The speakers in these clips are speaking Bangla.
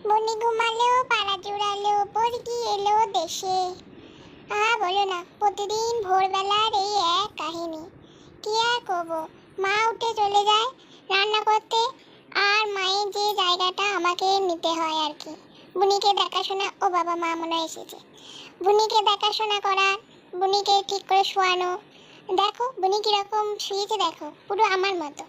বনি ঘুমালো, পাড়া জোড়ালো, বর্গি এলো দেশে। বলো না, প্রতিদিন ভোরবেলার এই এক কাহিনী। কি আর করবো, মা উঠে চলে যায় রান্না করতে, আর মায়ের যে জায়গাটা আমাকে নিতে হয় আর কি। বুনিকে দেখাশোনা, ও বাবা মা মনে হয় এসেছে। বুনিকে দেখাশোনা করা, বুনিকে ঠিক করে শোয়ানো। দেখো বুনি কিরকম শুয়েছে, দেখো পুরো আমার মতো।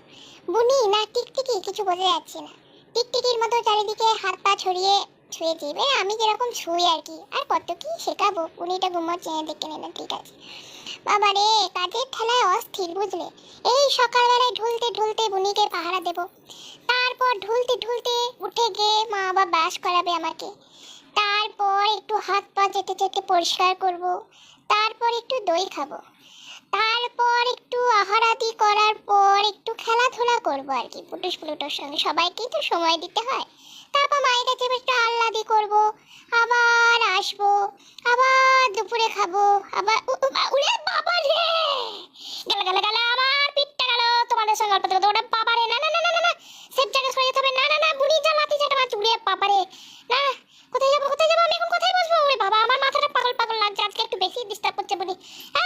বুনি না টিকটিকি কিছু বোঝা যাচ্ছে না। টিকটিকির মতো চারিদিকে হাত পা ছড়িয়ে শুয়েছি, আমি যেরকম শুই আর কি। আর কত কি শেখাবো, উনিটা ঘুমোচ্ছে দেখে নিলাম, ঠিক আছে। বাবা রে, কাজের ঠেলায় অস্থির বুঝলে। এই সকালবেলায় ঢুলতে ঢুলতে বুনিকে পাহারা দেব, তারপর ঢুলতে ঢুলতে উঠে গিয়ে মা আবার ব্রাশ করাবে আমাকে, তারপর একটু হাত পা চেটে চেটে পরিষ্কার করব, তারপর একটু দই খাবো, তারপর একটু আহারাদি করার পর একটু খেলাধুলা করবো আর কি পুটুস পুলুটোর সঙ্গে, সবাইকেই তো সময় দিতে হয়। তারপর মায়ের কাছে একটু আহ্লাদি করবো, আবার আসবো, আবার দুপুরে খাবো, আবার উড়ে বাবা রে, গেল গেল গেল আমার পিঠটা গেল তোমাদের সঙ্গে গল্প করতে। ওটা বাবা রে, না না না না না, সেফ জায়গায় সরে যেতে হবে। না না না, বুড়ি যা লাথি চাটা মাছ, উড়ে বাবা রে, না কোথায় যাবো কোথায় যাবো, আমি এখন কোথায় বসবো? ওরে বাবা, আমার মাথাটা পাগল পাগল লাগছে, আজকে একটু বেশি ডিস্টার্ব করছে বুড়ি।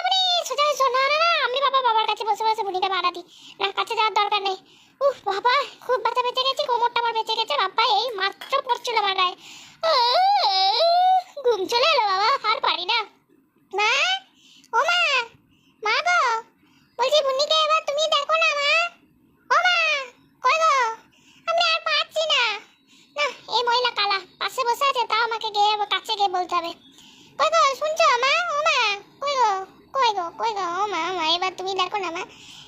বুড়ি সোজা এসো। না না না, আমি বাবার কাছে বসে বসে বুড়িটা ভাড়া দিই, না কাছে যাওয়ার দরকার নেই। উফ বাবা, খুব ব্যথা বেঁচে গেছে, কোমরটা আমার বেঁচে গেছে বাবা, এই মাত্র পড়ছিল আমার গায়ে। ঘুম চলে এলো বাবা, আর পারি না। মা, ও মা, মা গো, বলছি বুনিকে এবার তুমি দেখো না মা। ও মা, কই গো, আমি আর পারছি না। না, এই মহিলা কালা পাশে বসে আছে, তাও আমাকে গিয়ে কাছে গিয়ে বলতে হবে। কই গো, শুনছো মা? ও মা, কই গো, কই গো, কই গো, ও মা, মা এবার তুমি দেখো না মা।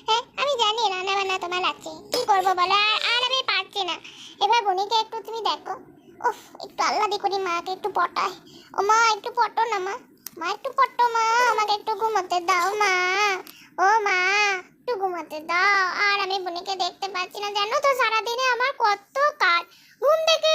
হ্যাঁ আমি জানি রান্না বান্না তোমার আছে, কি করবো বলো, আর আমি পারছি না। এবার বুনিকে একটু তুমি দেখো। উফ, একটু আল্লাদি করি, মাকে একটু পটাই। ও মা একটু পটো না মা, মা একটু পটো মা, আমাকে একটু ঘুমোতে দাও মা। ও মা, একটু ঘুমোতে দাও। আর আমি বুনিকে দেখতে পাচ্ছি না, জানো তো সারাদিনে আমার কত কাজ। ঘুম থেকে